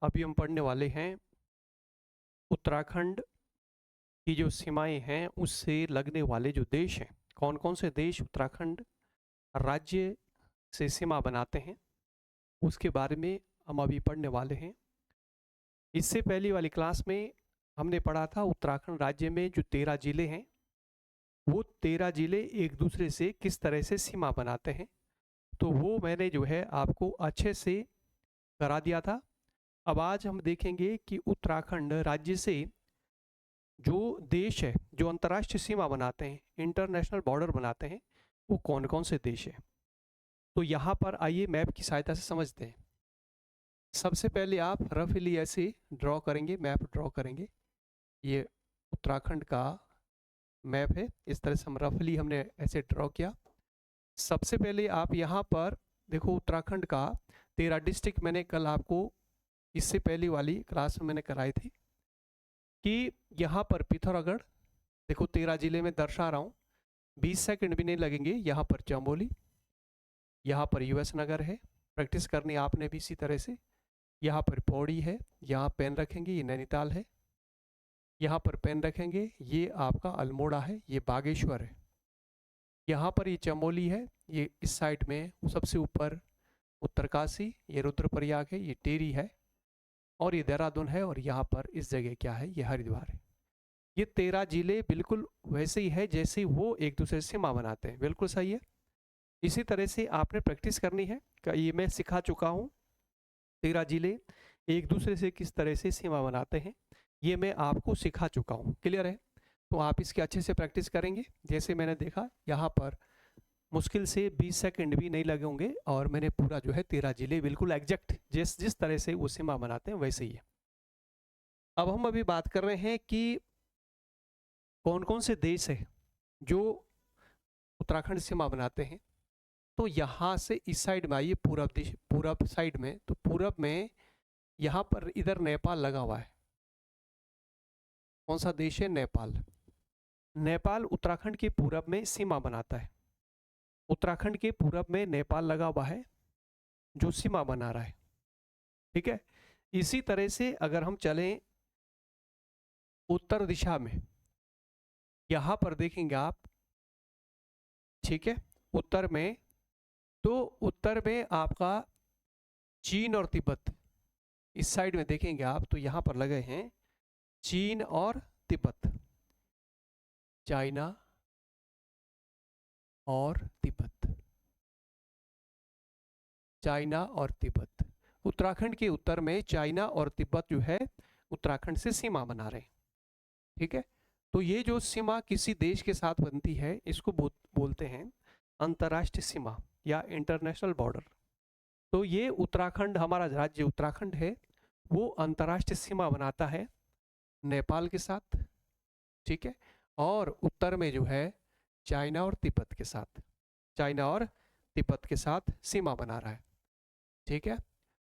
अभी हम पढ़ने वाले हैं उत्तराखंड की जो सीमाएं हैं उससे लगने वाले जो देश हैं, कौन कौन से देश उत्तराखंड राज्य से सीमा बनाते हैं, उसके बारे में हम अभी पढ़ने वाले हैं। इससे पहली वाली क्लास में हमने पढ़ा था उत्तराखंड राज्य में जो 13 जिले हैं, वो 13 जिले एक दूसरे से किस तरह से सीमा बनाते हैं, तो वो मैंने जो है आपको अच्छे से करा दिया था। अब आज हम देखेंगे कि उत्तराखंड राज्य से जो देश है, जो अंतर्राष्ट्रीय सीमा बनाते हैं, इंटरनेशनल बॉर्डर बनाते हैं, वो कौन कौन से देश है। तो यहाँ पर आइए मैप की सहायता से समझते हैं। सबसे पहले आप रफली ऐसे ड्रॉ करेंगे, मैप ड्रॉ करेंगे। ये उत्तराखंड का मैप है, इस तरह से हम रफली हमने ऐसे ड्रॉ किया। सबसे पहले आप यहाँ पर देखो उत्तराखंड का 13 डिस्ट्रिक्ट मैंने कल आपको इससे पहली वाली क्लास में मैंने कराई थी कि यहाँ पर पिथौरागढ़, देखो 13 जिले में दर्शा रहा हूँ, 20 सेकंड भी नहीं लगेंगे। यहाँ पर चमोली, यहाँ पर यूएस नगर है, प्रैक्टिस करनी आपने भी इसी तरह से। यहाँ पर पौड़ी है, यहाँ पेन रखेंगे, ये नैनीताल है। यहाँ पर पेन रखेंगे, ये आपका अल्मोड़ा है, ये बागेश्वर है। यहाँ पर ये चमोली है, ये इस साइड में सबसे ऊपर उत्तरकाशी, ये रुद्रप्रयाग है, ये टेरी है, और ये देहरादून है, और यहाँ पर इस जगह क्या है, ये हरिद्वार है। ये 13 जिले बिल्कुल वैसे ही है जैसे वो एक दूसरे से सीमा बनाते हैं, बिल्कुल सही है। इसी तरह से आपने प्रैक्टिस करनी है। ये मैं सिखा चुका हूँ 13 जिले एक दूसरे से किस तरह से सीमा बनाते हैं, ये मैं आपको सिखा चुका हूँ, क्लियर है। तो आप इसके अच्छे से प्रैक्टिस करेंगे। जैसे मैंने देखा यहाँ पर मुश्किल से 20 सेकंड भी नहीं लगे होंगे, और मैंने पूरा जो है 13 जिले बिल्कुल एग्जैक्ट जिस जिस तरह से वो सीमा बनाते हैं वैसे ही है। अब हम अभी बात कर रहे हैं कि कौन कौन से देश है जो उत्तराखंड सीमा बनाते हैं। तो यहाँ से इस साइड में आइए, पूरब दिश, पूरब साइड में, तो पूरब में यहाँ पर इधर नेपाल लगा हुआ है। कौन सा देश है? नेपाल। नेपाल उत्तराखंड के पूरब में सीमा बनाता है। उत्तराखंड के पूरब में नेपाल लगा हुआ है जो सीमा बना रहा है, ठीक है। इसी तरह से अगर हम चलें उत्तर दिशा में, यहाँ पर देखेंगे आप, ठीक है, उत्तर में, तो उत्तर में आपका चीन और तिब्बत, इस साइड में देखेंगे आप तो यहाँ पर लगे हैं चीन और तिब्बत, चाइना और तिब्बत, चाइना और तिब्बत। उत्तराखंड के उत्तर में चाइना और तिब्बत जो है उत्तराखंड से सीमा बना रहे हैं, ठीक है। तो ये जो सीमा किसी देश के साथ बनती है इसको बोलते हैं अंतर्राष्ट्रीय सीमा या इंटरनेशनल बॉर्डर। तो ये उत्तराखंड, हमारा राज्य उत्तराखंड है, वो अंतर्राष्ट्रीय सीमा बनाता है नेपाल के साथ, ठीक है। और उत्तर में जो है चाइना और तिब्बत के साथ, चाइना और तिब्बत के साथ सीमा बना रहा है, ठीक है।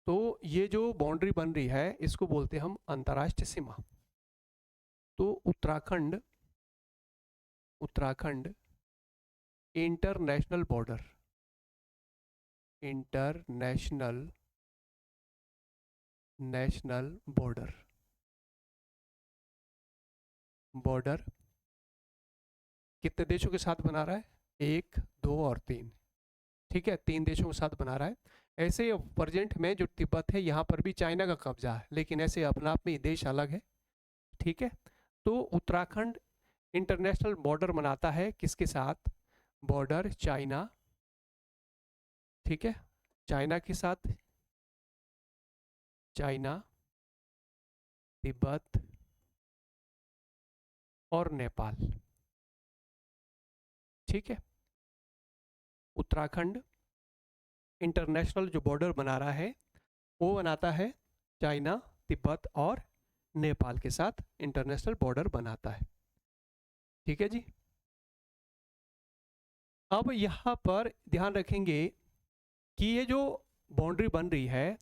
तो ये जो बाउंड्री बन रही है इसको बोलते हैं हम अंतर्राष्ट्रीय सीमा। तो Uttarakhand, Uttarakhand international border, international national border, border कितने देशों के साथ बना रहा है? 1, 2 और 3, ठीक है, 3 देशों के साथ बना रहा है। ऐसे प्रेजेंट में जो तिब्बत है यहाँ पर भी चाइना का कब्जा है, लेकिन ऐसे अपने आप में ये देश अलग है, ठीक है। तो उत्तराखंड इंटरनेशनल बॉर्डर बनाता है किसके साथ? बॉर्डर चाइना, ठीक है, चाइना के साथ, चाइना, तिब्बत और नेपाल, ठीक है। उत्तराखंड इंटरनेशनल जो बॉर्डर बना रहा है वो बनाता है चाइना, तिब्बत और नेपाल के साथ इंटरनेशनल बॉर्डर बनाता है, ठीक है जी। अब यहाँ पर ध्यान रखेंगे कि ये जो बाउंड्री बन रही है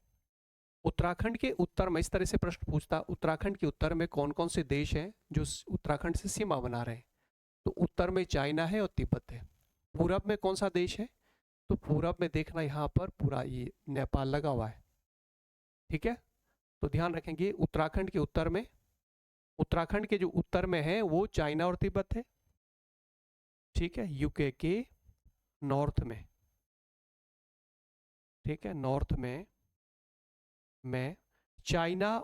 उत्तराखंड के उत्तर में, इस तरह से प्रश्न पूछता, उत्तराखंड के उत्तर में कौन कौन से देश हैं जो उत्तराखंड से सीमा बना रहे हैं? तो उत्तर में चाइना है और तिब्बत है। पूरब में कौन सा देश है? तो पूरब में देखना यहाँ पर पूरा ये नेपाल लगा हुआ है, ठीक है। तो ध्यान रखेंगे उत्तराखंड के उत्तर में, उत्तराखंड के जो उत्तर में है वो चाइना और तिब्बत है, ठीक है, यूके के नॉर्थ में, ठीक है, नॉर्थ में चाइना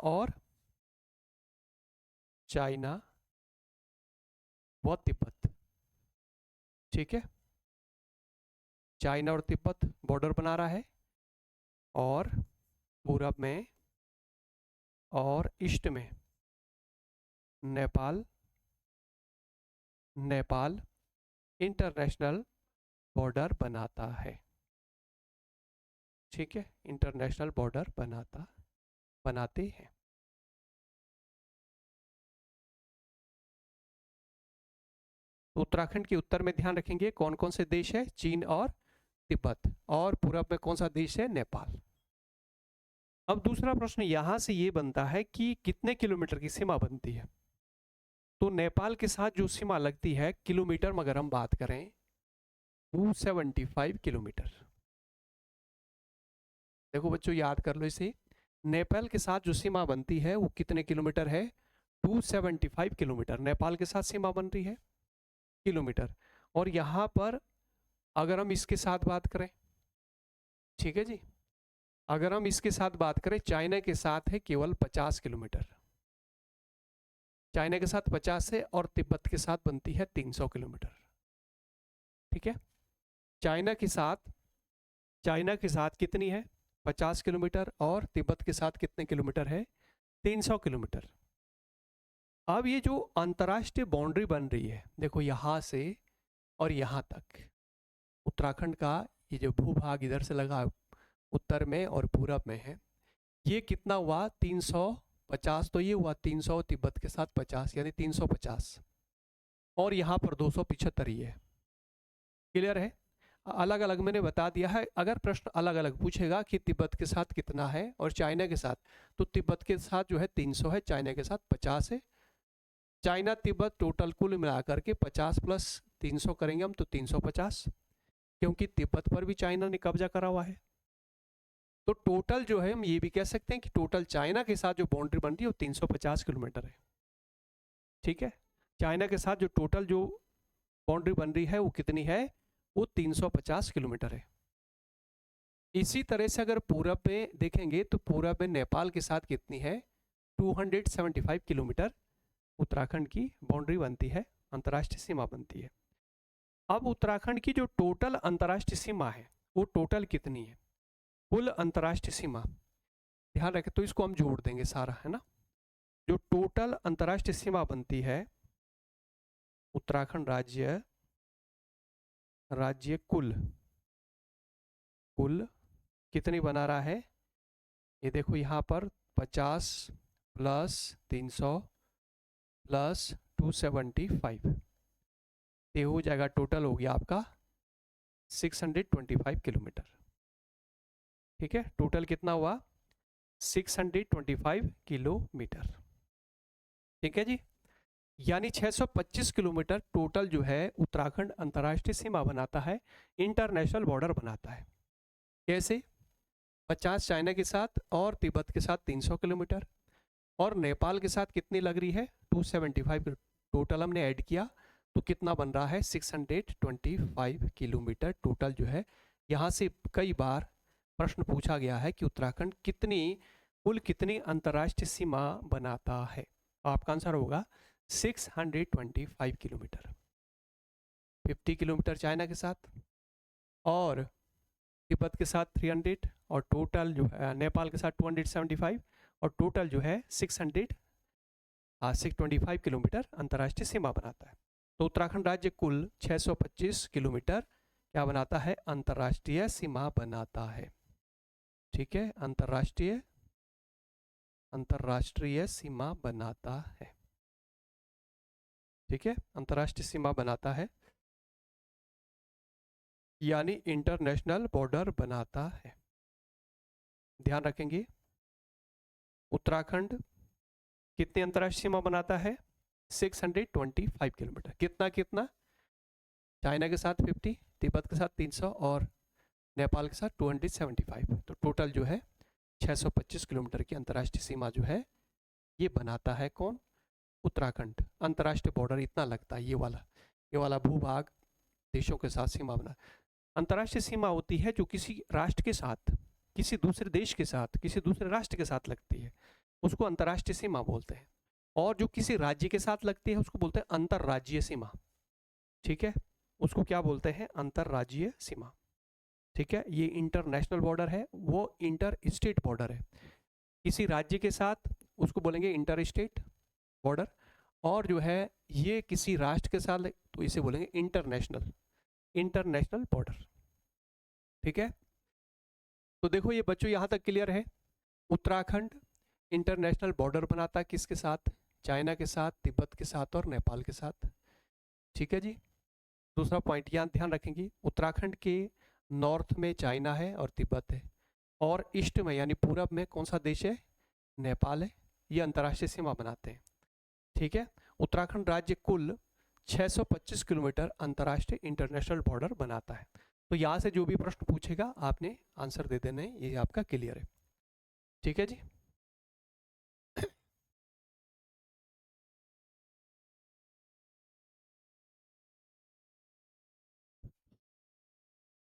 व तिब्बत, ठीक है, चाइना और तिब्बत बॉर्डर बना रहा है, और पूरब में और ईस्ट में नेपाल इंटरनेशनल बॉर्डर बनाता है, ठीक है, इंटरनेशनल बॉर्डर बनाते हैं। उत्तराखंड के उत्तर में ध्यान रखेंगे कौन कौन से देश है, चीन और तिब्बत, और पूरब में कौन सा देश है, नेपाल। अब दूसरा प्रश्न यहां से ये बनता है कि कितने किलोमीटर की सीमा बनती है। तो नेपाल के साथ जो सीमा लगती है किलोमीटर में अगर हम बात करें 275 किलोमीटर। देखो बच्चों याद कर लो इसे, नेपाल के साथ जो सीमा बनती है वो कितने किलोमीटर है, 275 किलोमीटर नेपाल के साथ सीमा बन रही है, किलोमीटर। और यहां पर अगर हम इसके साथ बात करें, ठीक है जी, अगर हम इसके साथ बात करें चाइना के साथ है केवल 50 किलोमीटर, चाइना के साथ 50 है, और तिब्बत के साथ बनती है 300 किलोमीटर, ठीक है। चाइना के साथ कितनी है, 50 किलोमीटर, और तिब्बत के साथ कितने किलोमीटर है, 300 किलोमीटर। अब ये जो अंतर्राष्ट्रीय बाउंड्री बन रही है, देखो यहां से और यहां तक उत्तराखंड का ये जो भूभाग इधर से लगा उत्तर में और पूरब में है, ये कितना हुआ 350, तो ये हुआ 300, तिब्बत के साथ 50 यानी 350, और यहाँ पर 275 ही है, क्लियर है। अलग अलग मैंने बता दिया है, अगर प्रश्न अलग अलग पूछेगा कि तिब्बत के साथ कितना है और चाइना के साथ, तो तिब्बत के साथ जो है 300 है, चाइना के साथ 50 है, चाइना तिब्बत टोटल कुल मिलाकर के 50 प्लस 300 करेंगे हम तो 350, क्योंकि तिब्बत पर भी चाइना ने कब्जा करा हुआ है। तो टोटल जो है हम ये भी कह सकते हैं कि टोटल चाइना के साथ जो बाउंड्री बन रही है वो 350 किलोमीटर है, ठीक है। चाइना के साथ जो टोटल जो बाउंड्री बन रही है वो कितनी है, वो 350 किलोमीटर है। इसी तरह से अगर पूरब में देखेंगे तो पूरब में नेपाल के साथ कितनी है, 275 किलोमीटर उत्तराखंड की बाउंड्री बनती है, अंतर्राष्ट्रीय सीमा बनती है। अब उत्तराखंड की जो टोटल अंतर्राष्ट्रीय सीमा है वो टोटल कितनी है, कुल अंतर्राष्ट्रीय सीमा, ध्यान रखें, तो इसको हम जोड़ देंगे सारा, है ना। जो टोटल अंतर्राष्ट्रीय सीमा बनती है उत्तराखंड राज्य कुल कितनी बना रहा है, ये देखो यहाँ पर 50 प्लस 300 प्लस 275, ये हो जाएगा, टोटल हो गया आपका 625 किलोमीटर, ठीक है। टोटल कितना हुआ 625 किलोमीटर, ठीक है जी। यानी 625 किलोमीटर टोटल जो है उत्तराखंड अंतर्राष्ट्रीय सीमा बनाता है, इंटरनेशनल बॉर्डर बनाता है। कैसे, 50 चाइना के साथ और तिब्बत के साथ 300 किलोमीटर, और नेपाल के साथ कितनी लग रही है 275, टोटल हमने ऐड किया तो कितना बन रहा है 625 किलोमीटर टोटल जो है। यहाँ से कई बार प्रश्न पूछा गया है कि उत्तराखंड कुल कितनी अंतर्राष्ट्रीय सीमा बनाता है, आपका आंसर होगा 625 किलोमीटर। 50 किलोमीटर चाइना के साथ और तिब्बत के साथ 300, और टोटल जो है नेपाल के साथ 275, और टोटल जो है 625 किलोमीटर अंतर्राष्ट्रीय सीमा बनाता है। तो उत्तराखंड राज्य कुल 625 किलोमीटर क्या बनाता है, अंतर्राष्ट्रीय सीमा बनाता है, ठीक है, अंतर्राष्ट्रीय सीमा बनाता है, ठीक है, अंतर्राष्ट्रीय सीमा बनाता है, यानी इंटरनेशनल बॉर्डर बनाता है। ध्यान रखेंगे उत्तराखंड कितनी अंतर्राष्ट्रीय सीमा बनाता है, 625 किलोमीटर। कितना चाइना के साथ 50, तिब्बत के साथ 300 और नेपाल के साथ 275, तो टोटल जो है 625 किलोमीटर की अंतर्राष्ट्रीय सीमा जो है ये बनाता है कौन? उत्तराखंड। अंतर्राष्ट्रीय बॉर्डर इतना लगता है, ये वाला भूभाग देशों के साथ सीमा बना। अंतर्राष्ट्रीय सीमा होती है जो किसी राष्ट्र के साथ, किसी दूसरे देश के साथ, किसी दूसरे राष्ट्र के साथ लगती है, उसको अंतर्राष्ट्रीय सीमा बोलते हैं। और जो किसी राज्य के साथ लगती है उसको बोलते हैं अंतर्राज्यीय सीमा। ठीक है, उसको क्या बोलते हैं? अंतर्राज्यीय सीमा। ठीक है, ये इंटरनेशनल बॉर्डर है, वो इंटर स्टेट बॉर्डर है। किसी राज्य के साथ उसको बोलेंगे इंटर स्टेट बॉर्डर, और जो है ये किसी राष्ट्र के साथ तो इसे बोलेंगे इंटरनेशनल बॉर्डर। ठीक है, तो देखो ये बच्चों यहाँ तक क्लियर है। उत्तराखंड इंटरनेशनल बॉर्डर बनाता है किसके साथ? चाइना के साथ, तिब्बत के साथ और नेपाल के साथ। ठीक है जी। दूसरा पॉइंट यहाँ ध्यान रखेंगे, उत्तराखंड के नॉर्थ में चाइना है और तिब्बत है, और ईस्ट में यानी पूरब में कौन सा देश है? नेपाल है। ये अंतर्राष्ट्रीय सीमा बनाते हैं। ठीक है, उत्तराखंड राज्य कुल 625 किलोमीटर अंतर्राष्ट्रीय इंटरनेशनल बॉर्डर बनाता है। तो यहाँ से जो भी प्रश्न पूछेगा आपने आंसर दे देना है, ये आपका क्लियर है। ठीक है जी।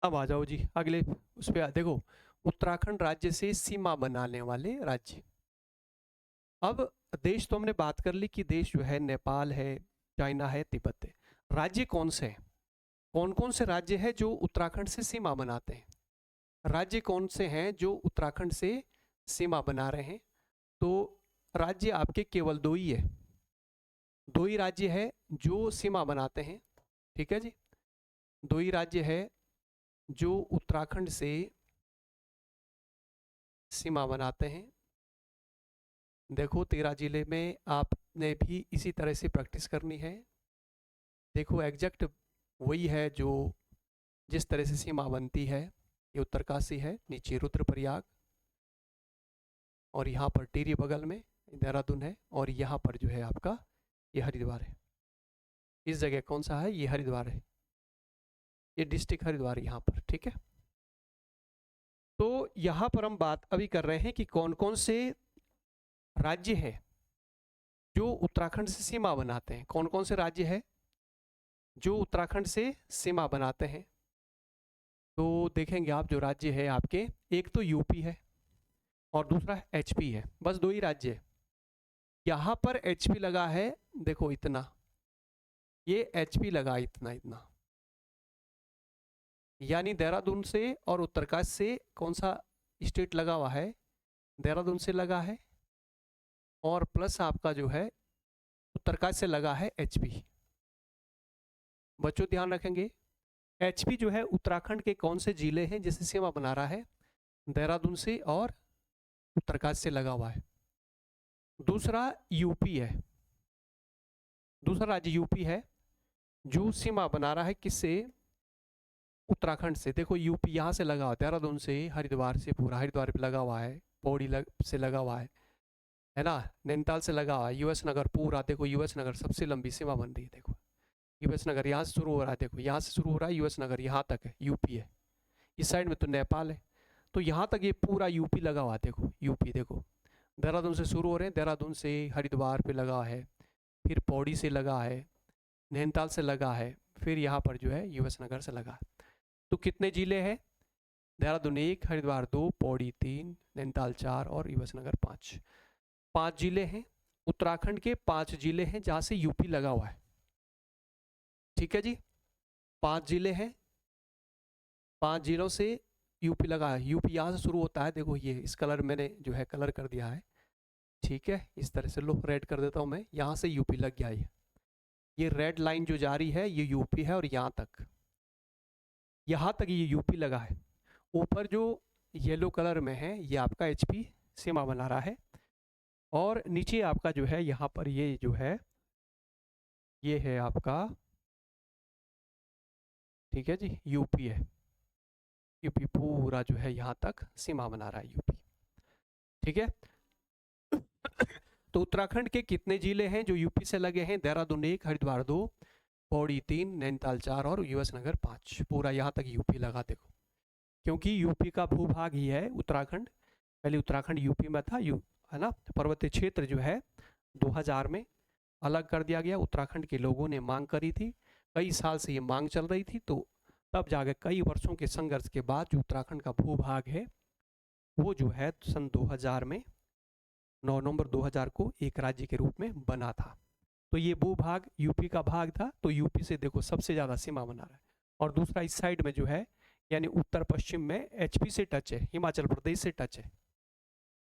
अब आ जाओ जी अगले उस पर। देखो, उत्तराखंड राज्य से सीमा बनाने वाले राज्य। अब देश तो हमने बात कर ली कि देश जो है नेपाल है, चाइना है, तिब्बत है। राज्य कौन से हैं? कौन कौन से राज्य हैं जो उत्तराखंड से सीमा बनाते हैं? राज्य कौन से हैं जो उत्तराखंड से सीमा बना रहे हैं? तो राज्य आपके केवल दो ही है, दो ही राज्य है जो सीमा बनाते हैं। ठीक है जी, दो ही राज्य है जो उत्तराखंड से सीमा बनाते हैं। देखो 13 जिले में आपने भी इसी तरह से प्रैक्टिस करनी है। देखो एग्जैक्ट वही है जो जिस तरह से सीमा बनती है। ये उत्तरकाशी है, नीचे रुद्रप्रयाग, और यहाँ पर टिहरी बगल में देहरादून है, और यहाँ पर जो है आपका ये हरिद्वार है। इस जगह कौन सा है? ये हरिद्वार है, ये डिस्ट्रिक्ट हरिद्वार यहाँ पर। ठीक है, तो यहाँ पर हम बात अभी कर रहे हैं कि कौन कौन से राज्य है जो उत्तराखंड से सीमा बनाते हैं। कौन कौन से राज्य है जो उत्तराखंड से सीमा बनाते हैं? तो देखेंगे आप, जो राज्य है आपके, एक तो यूपी है और दूसरा एचपी है। बस दो ही राज्य है। यहाँ पर एचपी लगा है, देखो इतना, ये एचपी लगा इतना इतना, यानी देहरादून से और उत्तरकाशी से कौन सा स्टेट लगा हुआ है? देहरादून से लगा है, और प्लस आपका जो है उत्तरकाशी से लगा है एचपी। बच्चों ध्यान रखेंगे, एचपी जो है उत्तराखंड के कौन से जिले हैं जिससे सीमा बना रहा है? देहरादून से और उत्तरकाशी से लगा हुआ है। दूसरा यूपी है, दूसरा राज्य यूपी है जो सीमा बना रहा है किससे? उत्तराखंड से। देखो यूपी यहाँ से लगा हुआ, देहरादून से, हरिद्वार से, पूरा हरिद्वार पे लगा हुआ है, पौड़ी से लगा हुआ है ना, नैनीताल से लगा हुआ है, यूएस नगर पूरा। देखो यूएस नगर सबसे लंबी सीमा बन रही है। देखो यूएस नगर यहाँ से शुरू हो रहा है, देखो यहाँ से शुरू हो रहा है यूएस नगर, यहाँ तक है यूपी है। इस साइड में तो नेपाल है, तो यहाँ तक ये पूरा यूपी लगा हुआ है। देखो यूपी, देखो देहरादून से शुरू हो रहे हैं, देहरादून से हरिद्वार पे लगा है, फिर पौड़ी से लगा है, नैनीताल से लगा है, फिर यहाँ पर जो है यूएस नगर से लगा है। तो कितने जिले हैं? देहरादून 1, हरिद्वार 2, पौड़ी 3, नैनीताल 4 और यूएस नगर 5। 5 जिले हैं उत्तराखंड के, 5 जिले हैं जहाँ से यूपी लगा हुआ है। ठीक है जी, 5 जिले हैं, 5 जिलों से यूपी लगा है। यूपी यहाँ से शुरू होता है, देखो ये इस कलर मैंने जो है कलर कर दिया है। ठीक है, इस तरह से लो रेड कर देता हूँ मैं, यहाँ से यूपी लग गया। ये रेड लाइन जो जा रही है ये यूपी है, और यहाँ तक ये यूपी लगा है। ऊपर जो येलो कलर में है ये आपका एचपी सीमा बना रहा है, और नीचे आपका जो है यहाँ पर ये जो है ये है आपका, ठीक है जी, यूपी है। यूपी पूरा जो है यहाँ तक सीमा बना रहा है यूपी। ठीक है, तो उत्तराखंड के कितने जिले हैं जो यूपी से लगे हैं? देहरादून 1, हरिद्वार 2, पौड़ी 3, नैनीताल 4 और यूएस नगर 5। पूरा यहाँ तक यूपी लगा। देखो क्योंकि यूपी का भूभाग ही है उत्तराखंड, पहले उत्तराखंड यूपी में था, है ना। पर्वतीय क्षेत्र जो है 2000 में अलग कर दिया गया। उत्तराखंड के लोगों ने मांग करी थी, कई साल से ये मांग चल रही थी, तो तब जाकर कई वर्षों के संघर्ष के बाद जो उत्तराखंड का भूभाग है वो जो है सन 2000 में 9 नवंबर 2000 को एक राज्य के रूप में बना था। तो ये भूभाग यूपी का भाग था, तो यूपी से देखो सबसे ज़्यादा सीमा बना रहा है। और दूसरा इस साइड में जो है यानी उत्तर पश्चिम में एचपी से टच है, हिमाचल प्रदेश से टच है।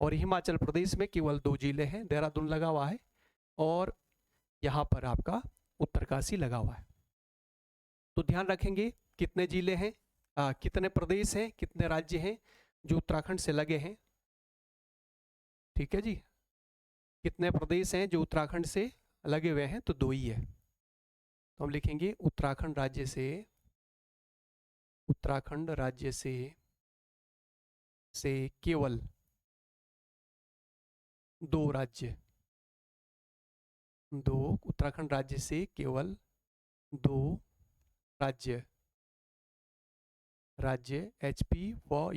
और हिमाचल प्रदेश में केवल 2 जिले हैं, देहरादून लगा हुआ है और यहाँ पर आपका उत्तरकाशी लगा हुआ है। तो ध्यान रखेंगे कितने जिले हैं, कितने प्रदेश हैं, कितने राज्य हैं जो उत्तराखंड से लगे हैं। ठीक है जी, कितने प्रदेश हैं जो उत्तराखंड से लगे हुए हैं, तो 2 ही है। तो हम लिखेंगे उत्तराखंड राज्य से, उत्तराखंड राज्य से केवल 2 राज्य, 2 उत्तराखंड राज्य से केवल 2 राज्य, एचपी व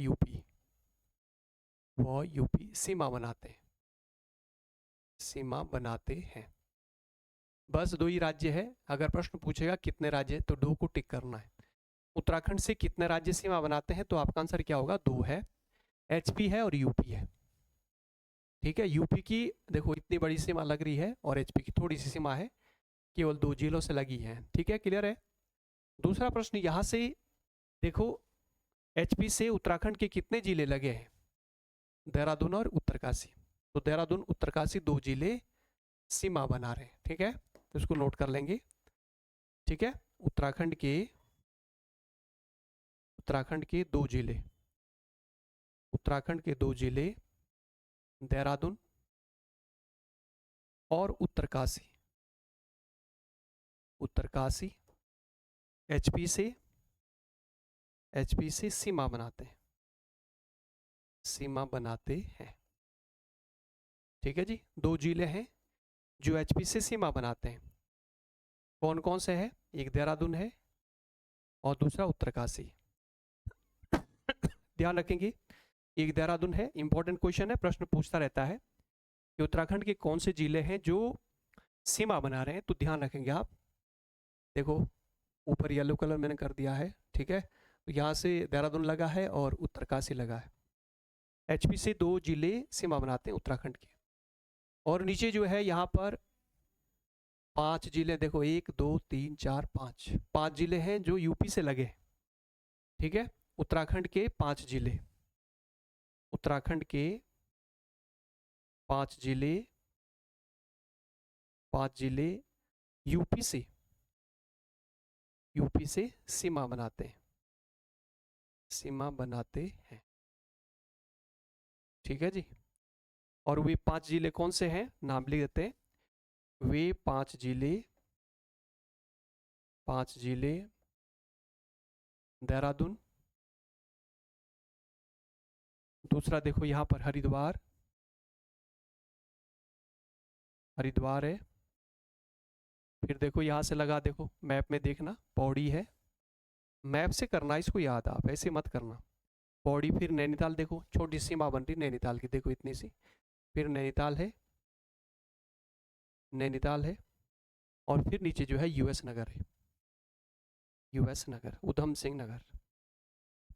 यूपी सीमा बनाते हैं, सीमा बनाते हैं। बस 2 ही राज्य है। अगर प्रश्न पूछेगा कितने राज्य, तो 2 को टिक करना है। उत्तराखंड से कितने राज्य सीमा बनाते हैं, तो आपका आंसर क्या होगा, 2 है, एचपी है और यूपी है। ठीक है, यूपी की देखो इतनी बड़ी सीमा लग रही है और एचपी की थोड़ी सी सीमा है, केवल 2 जिलों से लगी है। ठीक है, क्लियर है। दूसरा प्रश्न यहाँ से देखो, एचपी से उत्तराखंड के कितने जिले लगे हैं, देहरादून और उत्तरकाशी। तो देहरादून उत्तरकाशी 2 जिले सीमा बना रहे हैं। ठीक है, तो इसको नोट कर लेंगे। ठीक है, उत्तराखंड के 2 जिले, उत्तराखंड के 2 जिले देहरादून और उत्तरकाशी, एचपी से सीमा बनाते हैं, ठीक है जी। 2 जिले हैं जो एचपी से सीमा बनाते हैं, कौन कौन से हैं, एक देहरादून है और दूसरा उत्तरकाशी। ध्यान रखेंगे, एक देहरादून है, इंपॉर्टेंट क्वेश्चन है, प्रश्न पूछता रहता है कि उत्तराखंड के कौन से जिले हैं जो सीमा बना रहे हैं, तो ध्यान रखेंगे आप। देखो ऊपर येलो कलर मैंने कर दिया है। ठीक है, तो यहाँ से देहरादून लगा है और उत्तरकाशी लगा है। एचपी से 2 जिले सीमा बनाते हैं उत्तराखंड के। और नीचे जो है यहाँ पर 5 जिले, देखो 1 2 3 4 5 जिले हैं जो यूपी से लगे। ठीक है, उत्तराखंड के 5 जिले, उत्तराखंड के 5 जिले यूपी से सीमा बनाते हैं, ठीक है जी। और वे 5 जिले कौन से हैं, नाम लिख देते हैं। वे 5 जिले देहरादून, दूसरा देखो यहाँ पर हरिद्वार है। फिर देखो यहाँ से लगा, देखो मैप में देखना, पौड़ी है। मैप से करना इसको याद, आप ऐसे मत करना। पौड़ी, फिर नैनीताल, देखो छोटी सीमा बन रही नैनीताल की, देखो इतनी सी। फिर नैनीताल है, और फिर नीचे जो है यूएस नगर है, उधम सिंह नगर।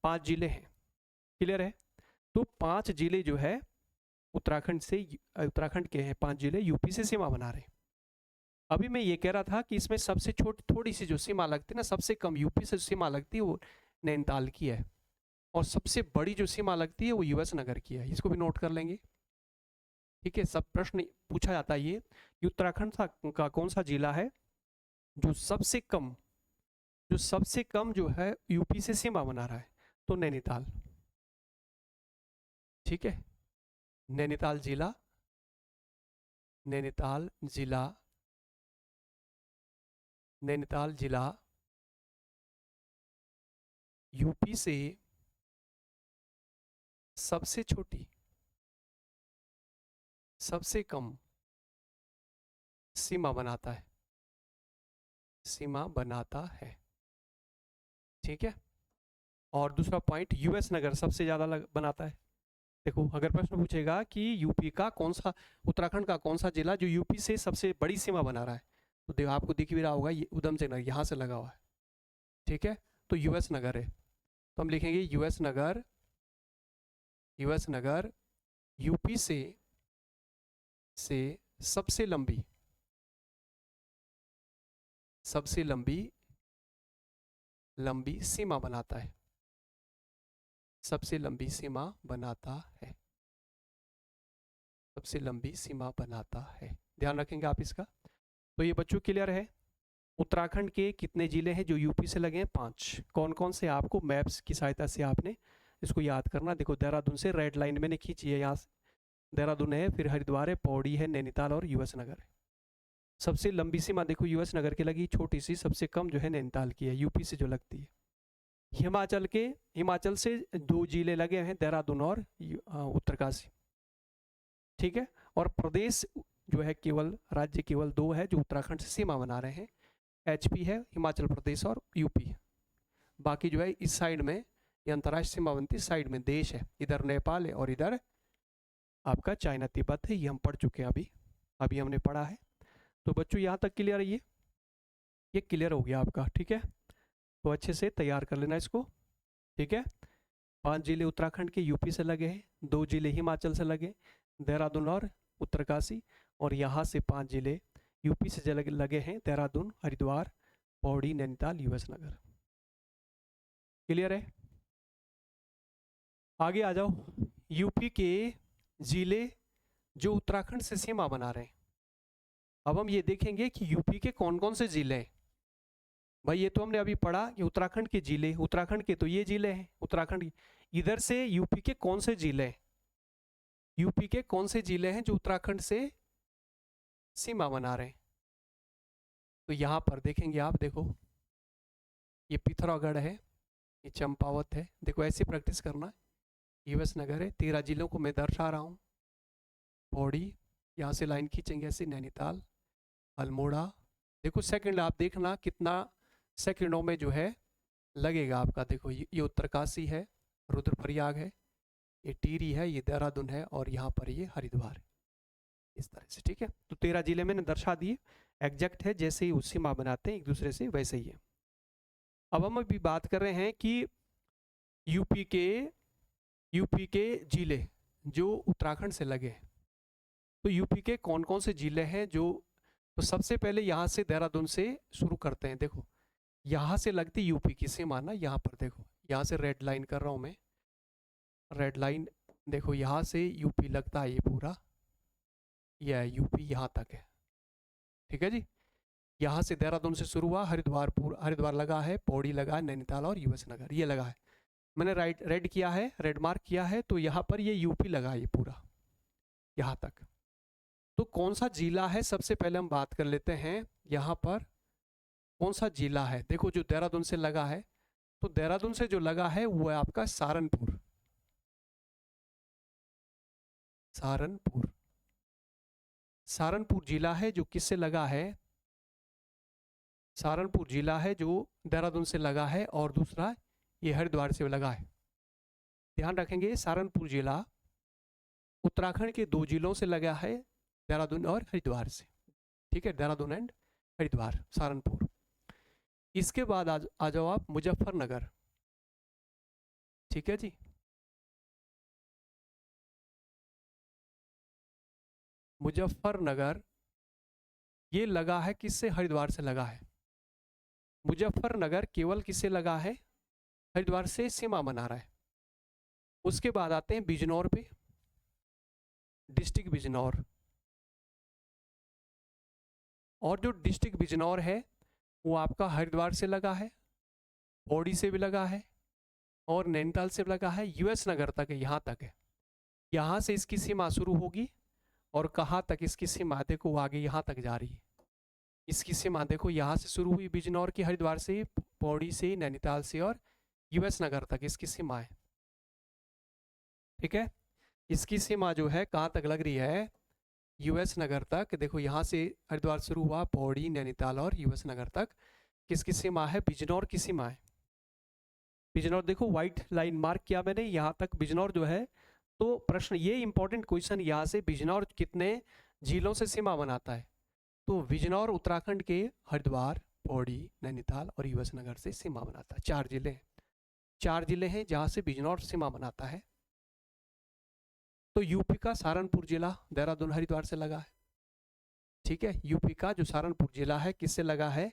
5 जिले हैं, क्लियर है। तो 5 जिले जो है उत्तराखंड के हैं, 5 जिले यूपी से सीमा बना रहे हैं। अभी मैं ये कह रहा था कि इसमें सबसे छोटी थोड़ी सी जो सीमा लगती है ना, सबसे कम यूपी से सीमा लगती है वो नैनीताल की है, और सबसे बड़ी जो सीमा लगती है वो यूएस नगर की है। इसको भी नोट कर लेंगे। ठीक है, सब प्रश्न पूछा जाता है ये कि उत्तराखंड का कौन सा जिला है जो सबसे कम जो है यूपी से सीमा बना रहा है, तो नैनीताल। ठीक है, नैनीताल जिला यूपी से सबसे छोटी, सबसे कम सीमा बनाता है। ठीक है, और दूसरा पॉइंट, यूएस नगर सबसे ज्यादा बनाता है। देखो अगर प्रश्न पूछेगा कि यूपी का कौन सा, उत्तराखंड का कौन सा जिला जो यूपी से सबसे बड़ी सीमा बना रहा है, तो देखो आपको दिख भी रहा होगा, ये उधम सिंह नगर यहाँ से लगा हुआ है, ठीक है, तो यूएस नगर है, तो हम लिखेंगे यूएस नगर, यूएस नगर यूपी से सबसे लंबी, सबसे लंबी लंबी सीमा बनाता है, सबसे लंबी सीमा बनाता है, सबसे लंबी सीमा बनाता है, ध्यान रखेंगे आप इसका। तो ये बच्चों क्लियर है। उत्तराखंड के कितने जिले हैं जो यूपी से लगे हैं? 5। कौन कौन से, आपको मैप्स की सहायता से आपने इसको याद करना। देखो देहरादून से रेड लाइन मैंने खींची है, यहाँ से देहरादून है, फिर हरिद्वार है, पौड़ी है, नैनीताल और यूएस नगर है। सबसे लंबी सीमा देखो यूएस नगर की लगी, छोटी सी सबसे कम जो है नैनीताल की है, यूपी से जो लगती है। हिमाचल से 2 जिले लगे हैं, देहरादून और उत्तरकाशी, ठीक है। और प्रदेश जो है केवल, राज्य केवल 2 है जो उत्तराखंड से सीमा बना रहे हैं, एचपी है, हिमाचल प्रदेश और यूपी है। बाकी जो है इस साइड में, ये अंतर्राष्ट्रीय सीमा बनती साइड में देश है, इधर नेपाल है और इधर आपका चाइना तिब्बत है, ये हम पढ़ चुके हैं, अभी हमने पढ़ा है। तो बच्चों यहाँ तक क्लियर है, ये क्लियर हो गया आपका, ठीक है। तो अच्छे से तैयार कर लेना इसको, ठीक है। 5 जिले उत्तराखंड के यूपी से लगे हैं, 2 जिले हिमाचल से लगे, देहरादून और उत्तरकाशी, और यहाँ से 5 जिले यूपी से लगे हैं, देहरादून, हरिद्वार, पौड़ी, नैनीताल, यूएस नगर। क्लियर है? आगे आ जाओ। यूपी के जिले जो उत्तराखंड से सीमा बना रहे हैं, अब हम ये देखेंगे कि यूपी के कौन कौन से जिले हैं। भाई ये तो हमने अभी पढ़ा कि उत्तराखंड के जिले, उत्तराखंड के तो ये जिले हैं, उत्तराखंड इधर से यूपी के कौन से जिले हैं, यूपी के कौन से जिले हैं जो उत्तराखंड से सीमा बना रहे हैं। तो यहाँ पर देखेंगे आप, देखो ये पिथौरागढ़ है, ये चंपावत है, देखो ऐसी प्रैक्टिस करना। यूएस नगर है, 13 जिलों को मैं दर्शा रहा हूँ। पौड़ी, यहाँ से लाइन खींचेंगे ऐसे, नैनीताल, अल्मोड़ा, देखो सेकंड आप देखना कितना सेकंडों में जो है लगेगा आपका। देखो ये उत्तरकाशी है, रुद्रप्रयाग है, ये टिहरी है, ये देहरादून है, और यहाँ पर ये हरिद्वार है, इस तरह से, ठीक है। तो 13 जिले मैंने दर्शा दिए, एग्जैक्ट है, जैसे ही उससे माप बनाते हैं एक दूसरे से वैसे ही है। अब हम अभी बात कर रहे हैं कि यूपी के जिले जो उत्तराखंड से लगे हैं, तो यूपी के कौन कौन से जिले हैं जो, तो सबसे पहले यहाँ से देहरादून से शुरू करते हैं। देखो यहाँ से लगती यूपी की सीमा ना, यहाँ पर देखो, यहाँ से रेड लाइन कर रहा हूँ मैं, रेड लाइन, देखो यहाँ से यूपी लगता है, ये पूरा यह यूपी यहाँ तक है, ठीक है जी। यहाँ से देहरादून से शुरू हुआ, हरिद्वार लगा है, पौड़ी लगा है, नैनीताल और यूएस नगर ये लगा है। मैंने रेड किया है, रेड मार्क किया है, तो यहाँ पर ये यूपी लगा है, ये पूरा यहाँ तक। तो कौन सा जिला है, सबसे पहले हम बात कर लेते हैं यहाँ पर कौन सा जिला है। देखो जो देहरादून से लगा है, तो देहरादून से जो लगा है वो है आपका सहारनपुर, सहारनपुर, सहारनपुर जिला है जो किससे लगा है, सहारनपुर जिला है जो देहरादून से लगा है, और दूसरा ये हरिद्वार से लगा है। ध्यान रखेंगे सहारनपुर जिला उत्तराखंड के 2 जिलों से लगा है, देहरादून और हरिद्वार से, ठीक है, देहरादून एंड हरिद्वार, सहारनपुर। इसके बाद आ जाओ आप मुजफ्फरनगर, ठीक है जी। मुजफ्फरनगर ये लगा है किससे, हरिद्वार से लगा है। मुजफ्फरनगर केवल किससे लगा है, हरिद्वार से सीमा बना रहा है। उसके बाद आते हैं बिजनौर पे, डिस्ट्रिक्ट बिजनौर, और जो डिस्ट्रिक्ट बिजनौर है वो आपका हरिद्वार से लगा है, पौड़ी से भी लगा है, और नैनीताल से लगा है, यूएस नगर तक है, यहाँ तक है। यहाँ से इसकी सीमा शुरू होगी, और कहाँ तक इसकी सीमा, देखो आगे यहाँ तक जा रही है। इसकी सीमा देखो यहाँ से शुरू हुई बिजनौर की, हरिद्वार से, पौड़ी से, नैनीताल से, और यूएस नगर तक इसकी सीमा है, ठीक है। इसकी सीमा जो है कहाँ तक लग रही है, यूएस नगर तक। देखो यहाँ से हरिद्वार शुरू हुआ, पौड़ी, नैनीताल और यूएस नगर तक किसकी सीमा है, बिजनौर की सीमा है। बिजनौर देखो व्हाइट लाइन मार्क किया मैंने, यहाँ तक बिजनौर जो है तो प्रश्न ये इंपॉर्टेंट क्वेश्चन यहाँ से, बिजनौर कितने जिलों से सीमा बनाता है? तो बिजनौर उत्तराखंड के हरिद्वार, पौड़ी, नैनीताल और युवसनगर से सीमा बनाता है। 4 जिले हैं, 4 जिले हैं जहाँ से बिजनौर सीमा बनाता है। तो यूपी का सहारनपुर जिला देहरादून हरिद्वार से लगा है, ठीक है। यूपी का जो सहारनपुर जिला है किससे लगा है?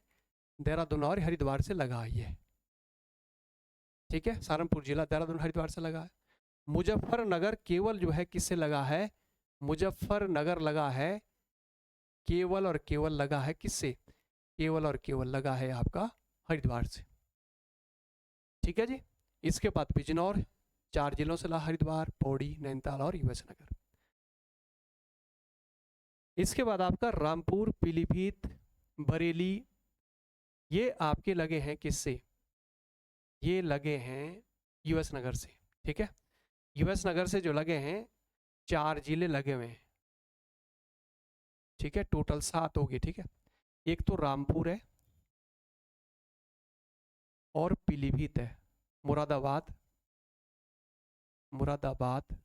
देहरादून और हरिद्वार से लगा है ये, ठीक है। सहारनपुर जिला देहरादून हरिद्वार से लगा है। मुजफ्फरनगर केवल जो है किससे लगा है? मुजफ्फरनगर लगा है केवल और केवल लगा है किससे? केवल और केवल लगा है आपका हरिद्वार से, ठीक है जी। इसके बाद बिजनौर 4 जिलों से लगा, हरिद्वार, पौड़ी, नैनीताल और युवसनगर। इसके बाद आपका रामपुर, पीलीभीत, बरेली, ये आपके लगे हैं किससे? ये लगे हैं युवसनगर से, ठीक है। युवसनगर से जो लगे हैं 4 जिले लगे हुए हैं, ठीक है। टोटल 7 हो गए, ठीक है। एक तो रामपुर है और पीलीभीत है, मुरादाबाद, मुरादाबाद,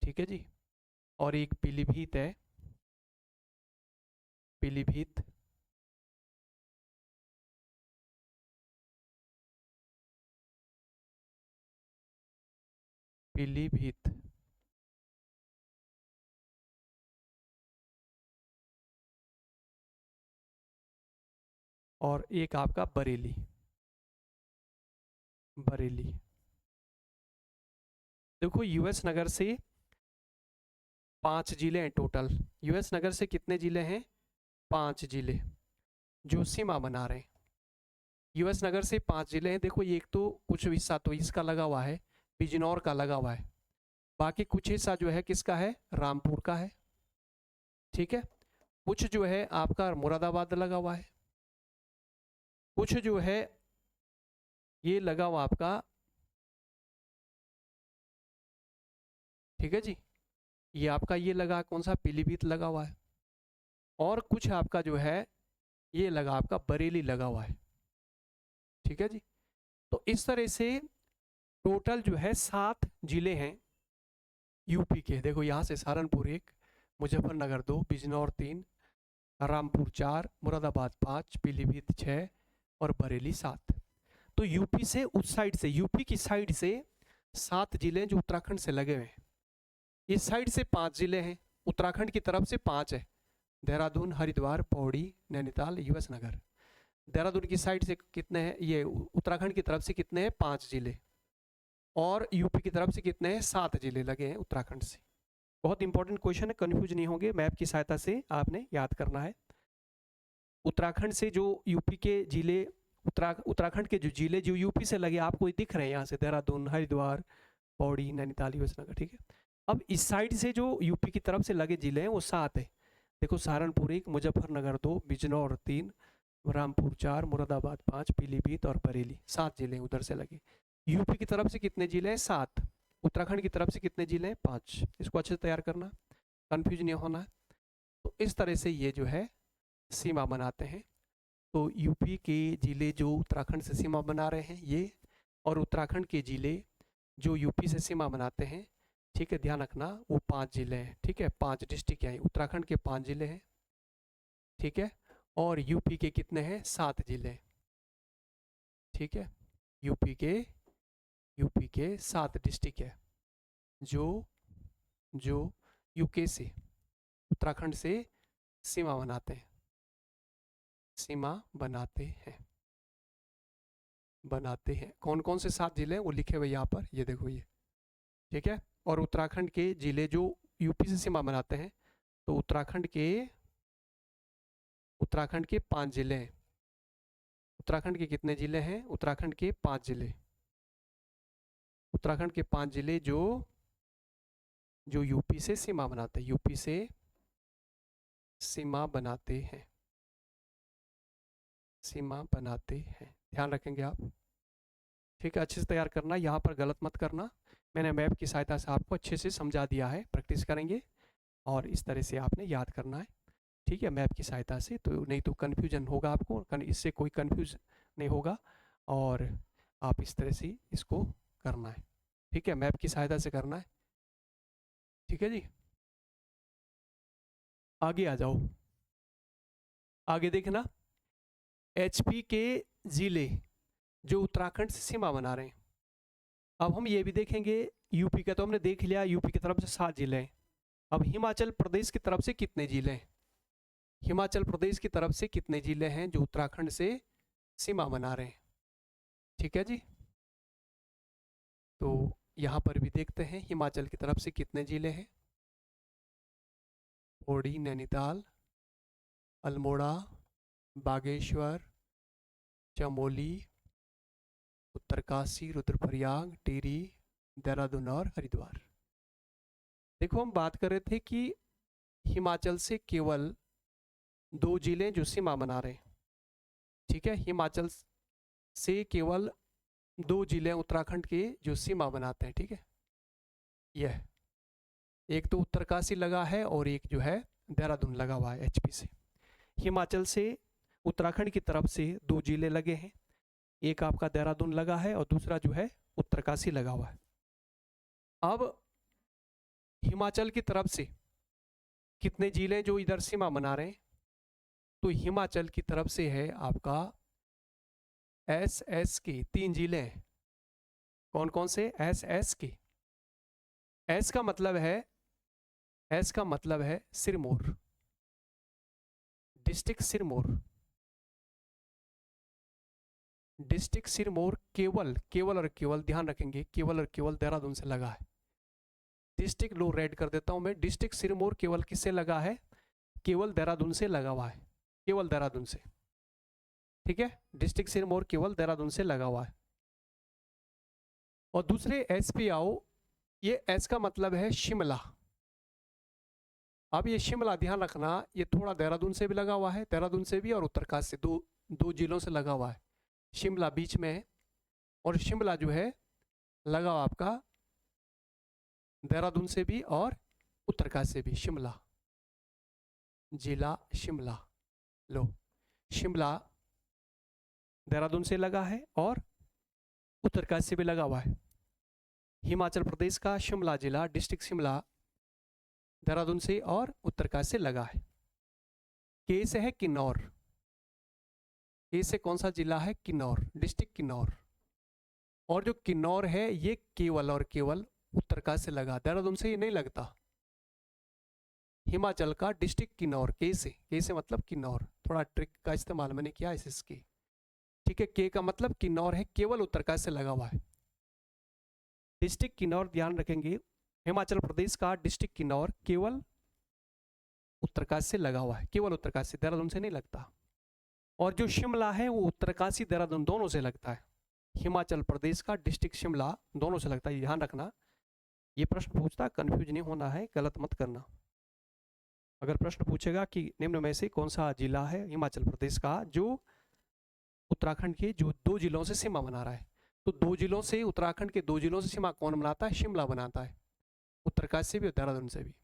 ठीक है जी। और एक पीलीभीत है, पीलीभीत, पीलीभीत, और एक आपका बरेली, बरेली। देखो यूएस नगर से 5 जिले हैं टोटल। यूएस नगर से कितने जिले हैं? 5 जिले जो सीमा बना रहे हैं। यूएस नगर से 5 जिले हैं। देखो ये एक तो कुछ हिस्सा तो इसका लगा हुआ है, बिजनौर का लगा हुआ है, बाकी कुछ हिस्सा जो है किसका है? रामपुर का है, ठीक है। कुछ जो है आपका मुरादाबाद लगा हुआ है, कुछ जो है ये लगा हुआ आपका, ठीक है जी, ये आपका ये लगा कौन सा? पीलीभीत लगा हुआ है। और कुछ आपका जो है ये लगा आपका बरेली लगा हुआ है, ठीक है जी। तो इस तरह से टोटल जो है 7 जिले हैं यूपी के। देखो यहाँ से सहारनपुर 1, मुजफ्फरनगर 2, बिजनौर 3, रामपुर 4, मुरादाबाद 5, पीलीभीत 6 और बरेली 7। तो यूपी से उस साइड से, यूपी की साइड से 7 जिले जो उत्तराखंड से लगे हुए हैं। इस साइड से 5 जिले हैं, उत्तराखंड की तरफ से 5 है, देहरादून, हरिद्वार, पौड़ी, नैनीताल, युवसनगर। देहरादून की साइड से कितने हैं? ये उत्तराखंड की तरफ से कितने हैं? 5 जिले। और यूपी की तरफ से कितने हैं? 7 जिले लगे हैं उत्तराखंड से। बहुत इंपॉर्टेंट क्वेश्चन है, कंफ्यूज नहीं होंगे, मैप की सहायता से आपने याद करना है। उत्तराखंड से जो यूपी के जिले, उत्तराखंड के जो जिले जो यूपी से लगे आपको दिख रहे हैं यहाँ से, देहरादून, हरिद्वार, पौड़ी, नैनीताल, युवसनगर, ठीक है। अब इस साइड से जो यूपी की तरफ से लगे जिले हैं वो 7 है। देखो सहारनपुर 1, मुजफ्फरनगर 2, बिजनौर 3, रामपुर 4, मुरादाबाद 5, पीलीभीत और बरेली, 7 जिले उधर से लगे। यूपी की तरफ से कितने जिले हैं? 7। उत्तराखंड की तरफ से कितने जिले हैं? 5। इसको अच्छे से तैयार करना, कन्फ्यूज नहीं होना है। तो इस तरह से ये जो है सीमा बनाते हैं। तो यूपी के जिले जो उत्तराखंड से सीमा बना रहे हैं ये, और उत्तराखंड के जिले जो यूपी से सीमा बनाते हैं, ठीक है, ध्यान रखना, वो 5 जिले हैं, ठीक है। 5 डिस्ट्रिक्ट हैं, उत्तराखंड के 5 जिले हैं, ठीक है। और यूपी के कितने हैं? 7 जिले, ठीक है। यूपी के 7 डिस्ट्रिक्ट है जो जो यूके से, उत्तराखंड से सीमा बनाते हैं, सीमा बनाते हैं। कौन कौन से 7 जिले हैं वो लिखे हुए यहाँ पर, ये देखो ये, ठीक है। और उत्तराखंड के जिले जो यूपी से सीमा बनाते हैं, तो उत्तराखंड के 5 जिले हैं। उत्तराखंड के कितने जिले हैं? उत्तराखंड के 5 जिले। उत्तराखंड के 5 जिले जो जो यूपी से सीमा बनाते हैं, यूपी से सीमा बनाते हैं, सीमा बनाते हैं, ध्यान रखेंगे आप, ठीक है। अच्छे से तैयार करना, यहाँ पर गलत मत करना। मैंने मैप की सहायता से आपको अच्छे से समझा दिया है, प्रैक्टिस करेंगे और इस तरह से आपने याद करना है, ठीक है, मैप की सहायता से। तो नहीं तो कन्फ्यूजन होगा आपको, इससे कोई कन्फ्यूज नहीं होगा, और आप इस तरह से इसको करना है। ठीक है, मैप की सहायता से करना है। ठीक है जी, आगे आ जाओ। आगे देखना, एचपी के जिले जो उत्तराखंड से सीमा बना रहे हैं। अब हम ये भी देखेंगे, यूपी का तो हमने देख लिया, यूपी की तरफ से 7 जिले हैं। अब हिमाचल प्रदेश की तरफ से कितने जिले हैं? हिमाचल प्रदेश की तरफ से कितने जिले हैं जो उत्तराखंड से सीमा बना रहे हैं? ठीक है जी, तो यहाँ पर भी देखते हैं हिमाचल की तरफ से कितने जिले हैं। पौड़ी, नैनीताल, अल्मोड़ा, बागेश्वर, चमोली, उत्तरकाशी, रुद्रप्रयाग, टिहरी, देहरादून और हरिद्वार। देखो, हम बात कर रहे थे कि हिमाचल से केवल 2 जिले जो सीमा बना रहे हैं। ठीक है, हिमाचल से केवल 2 जिले उत्तराखंड के जो सीमा बनाते हैं। ठीक है, यह एक तो उत्तरकाशी लगा है और एक जो है देहरादून लगा हुआ है एचपी से। हिमाचल से उत्तराखंड की तरफ से 2 जिले लगे हैं, एक आपका देहरादून लगा है और दूसरा जो है उत्तरकाशी लगा हुआ है। अब हिमाचल की तरफ से कितने जिले जो इधर सीमा बना रहे हैं? तो हिमाचल की तरफ से है आपका एस के 3 जिले हैं। कौन कौन से? एस के। एस का मतलब है, एस का मतलब है सिरमौर, डिस्ट्रिक्ट सिरमौर। डिस्ट्रिक्ट सिरमौर केवल केवल और केवल, ध्यान रखेंगे, केवल और केवल देहरादून से लगा है। डिस्ट्रिक्ट लो रेड कर देता हूं मैं, डिस्ट्रिक्ट सिरमौर केवल किससे लगा है? केवल देहरादून से लगा हुआ है, केवल देहरादून से। ठीक है, डिस्ट्रिक्ट सिरमौर केवल देहरादून से लगा हुआ है। और दूसरे एस पे आओ, ये एस का मतलब है शिमला। अब ये शिमला ध्यान रखना, ये थोड़ा देहरादून से भी लगा हुआ है, देहरादून से भी और उत्तरकाशी से, दो जिलों से लगा हुआ है। शिमला बीच में है और शिमला जो है लगा हुआ आपका देहरादून से भी और उत्तरकाशी से भी। शिमला, जिला शिमला। लो, शिमला देहरादून से लगा है और उत्तरकाशी से भी लगा हुआ है। हिमाचल प्रदेश का शिमला जिला, डिस्ट्रिक्ट शिमला, देहरादून से और उत्तरकाशी से लगा है। के से है किन्नौर, के से कौन सा जिला है? किन्नौर, डिस्ट्रिक्ट किन्नौर। और जो किन्नौर है ये केवल और केवल उत्तरकाशी से लगा, देहरादून से ये नहीं लगता। हिमाचल का डिस्ट्रिक्ट किन्नौर, के से मतलब किन्नौर। थोड़ा ट्रिक का इस्तेमाल मैंने किया है इसके। ठीक है, के का मतलब किन्नौर है, केवल उत्तरकाशी से लगा हुआ है। डिस्ट्रिक्ट किन्नौर, ध्यान रखेंगे, हिमाचल प्रदेश का डिस्ट्रिक्ट किन्नौर केवल उत्तरकाशी से लगा हुआ है, केवल उत्तरकाशी से, देहरादून से नहीं लगता। और जो शिमला है वो उत्तरकाशी देहरादून दोनों से लगता है। हिमाचल प्रदेश का डिस्ट्रिक्ट शिमला दोनों से लगता है, ध्यान रखना। ये प्रश्न पूछता, कंफ्यूज नहीं होना है, गलत मत करना। अगर प्रश्न पूछेगा कि निम्न में से कौन सा जिला है हिमाचल प्रदेश का जो उत्तराखंड के जो 2 जिलों से सीमा बना रहा है, तो 2 जिलों से, उत्तराखंड के 2 जिलों से सीमा कौन बनाता है? शिमला बनाता है, उत्तरकाशी से भी और देहरादून से भी।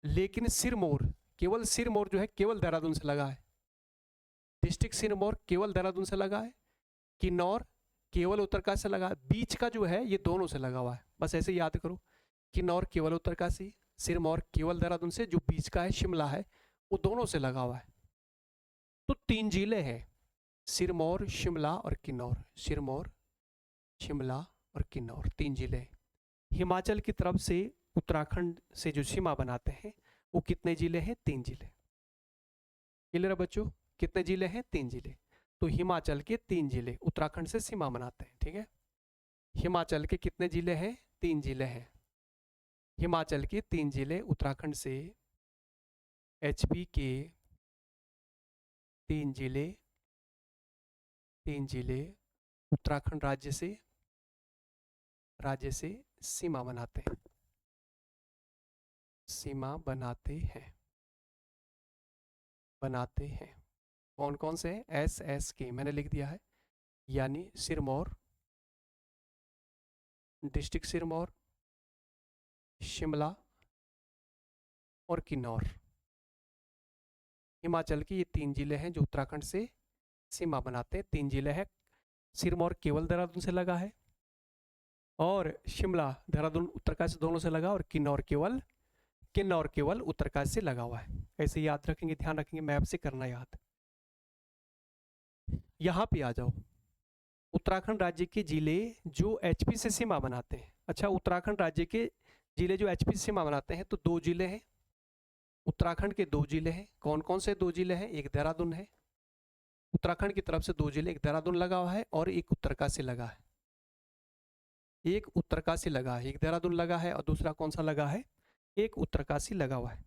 लेकिन सिरमौर, केवल सिरमौर जो है केवल देहरादून से लगा है। डिस्ट्रिक्ट सिरमौर केवल देहरादून से लगा है, किन्नौर केवल उत्तरकाशी से लगा है, बीच का जो है ये दोनों से लगा हुआ है। बस ऐसे याद करो, किन्नौर केवल उत्तरकाशी, सिरमौर केवल देहरादून से, जो बीच का है शिमला है वो दोनों से लगा हुआ है। तो 3 जिले हैं, सिरमौर, शिमला और किन्नौर। सिरमौर, शिमला और किन्नौर, 3 जिले। हिमाचल की तरफ से उत्तराखंड से जो सीमा बनाते हैं वो कितने जिले हैं? 3 जिले। क्लियर है बच्चों? कितने जिले हैं? 3 जिले। तो हिमाचल के 3 जिले उत्तराखंड से सीमा बनाते हैं। ठीक है, हिमाचल के कितने जिले हैं? 3 जिले हैं। हिमाचल के 3 जिले उत्तराखंड से, एचपी के 3 जिले, 3 जिले उत्तराखंड राज्य से सीमा बनाते हैं, सीमा बनाते हैं। कौन कौन से? एस के मैंने लिख दिया है, यानी सिरमौर, डिस्ट्रिक्ट सिरमौर, शिमला और किन्नौर। हिमाचल के ये 3 जिले हैं जो उत्तराखंड से सीमा बनाते हैं। 3 जिले हैं, सिरमौर केवल देहरादून से लगा है, और शिमला देहरादून उत्तरकाशी दोनों से लगा, और किन्नौर केवल उत्तरकाशी से लगा हुआ है। ऐसे याद रखेंगे, ध्यान रखेंगे, मैप से करना याद। यहाँ पे आ जाओ, उत्तराखंड राज्य के जिले जो एचपी से सीमा बनाते हैं। अच्छा, उत्तराखंड राज्य के जिले जो एचपी से सीमा बनाते हैं, तो 2 जिले हैं उत्तराखंड के, 2 जिले हैं। कौन कौन से 2 जिले हैं? एक देहरादून है, उत्तराखंड की तरफ से 2 जिले, एक देहरादून लगा हुआ है और एक उत्तरकाशी लगा है। एक उत्तरकाशी लगा है, एक देहरादून लगा है, और दूसरा कौन सा लगा है? एक उत्तरकाशी लगा हुआ है।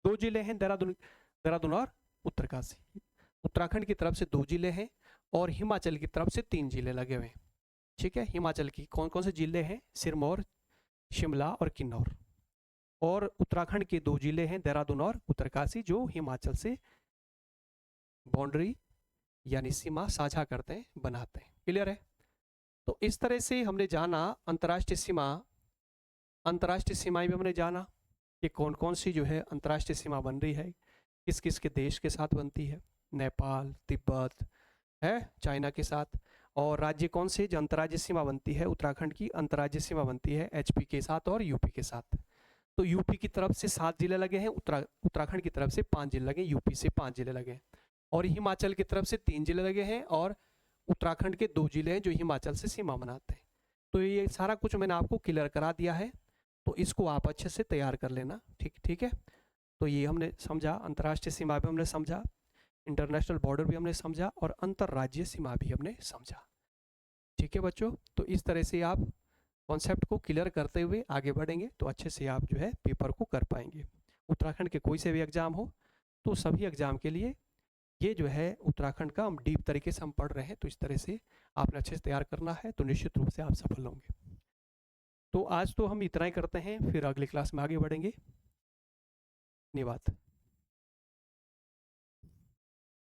2 जिले हैं, देहरादून और उत्तरकाशी। उत्तराखंड की तरफ से 2 जिले हैं और हिमाचल की तरफ से 3 जिले लगे हुए हैं। ठीक है, हिमाचल की कौन कौन से जिले हैं? सिरमौर, शिमला और किन्नौर। और उत्तराखंड के 2 जिले हैं, देहरादून और उत्तरकाशी, जो हिमाचल से बाउंड्री यानी सीमा साझा करते हैं, बनाते हैं। क्लियर है? तो इस तरह से हमने जाना अंतर्राष्ट्रीय सीमाएं भी हमने जाना कि कौन कौन सी जो है अंतर्राष्ट्रीय सीमा बन रही है, किस किस के देश के साथ बनती है। नेपाल, तिब्बत है, चाइना के साथ। और राज्य कौन से जो अंतर्राज्यीय सीमा बनती है? उत्तराखंड की अंतर्राज्यीय सीमा बनती है एचपी के साथ और यूपी के साथ। तो यूपी की तरफ से 7 जिले लगे हैं, उत्तराखंड की तरफ से 5 जिले लगे, यूपी से 5 जिले लगे, और हिमाचल की तरफ से 3 जिले लगे हैं, और उत्तराखंड के 2 जिले हैं जो हिमाचल से सीमा बनाते हैं। तो ये सारा कुछ मैंने आपको क्लियर करा दिया है, तो इसको आप अच्छे से तैयार कर लेना। ठीक है। तो ये हमने समझा, अंतर्राष्ट्रीय सीमा भी हमने समझा, इंटरनेशनल बॉर्डर भी हमने समझा, और अंतर्राज्यीय सीमा भी हमने समझा। ठीक है बच्चों, तो इस तरह से आप कॉन्सेप्ट को क्लियर करते हुए आगे बढ़ेंगे तो अच्छे से आप जो है पेपर को कर पाएंगे। उत्तराखंड के कोई से भी एग्ज़ाम हो, तो सभी एग्ज़ाम के लिए ये जो है उत्तराखंड का हम डीप तरीके से हम पढ़ रहे हैं, तो इस तरह से आपने अच्छे से तैयार करना है, तो निश्चित रूप से आप सफल होंगे। तो आज तो हम इतना ही करते हैं, फिर अगली क्लास में आगे बढ़ेंगे। धन्यवाद।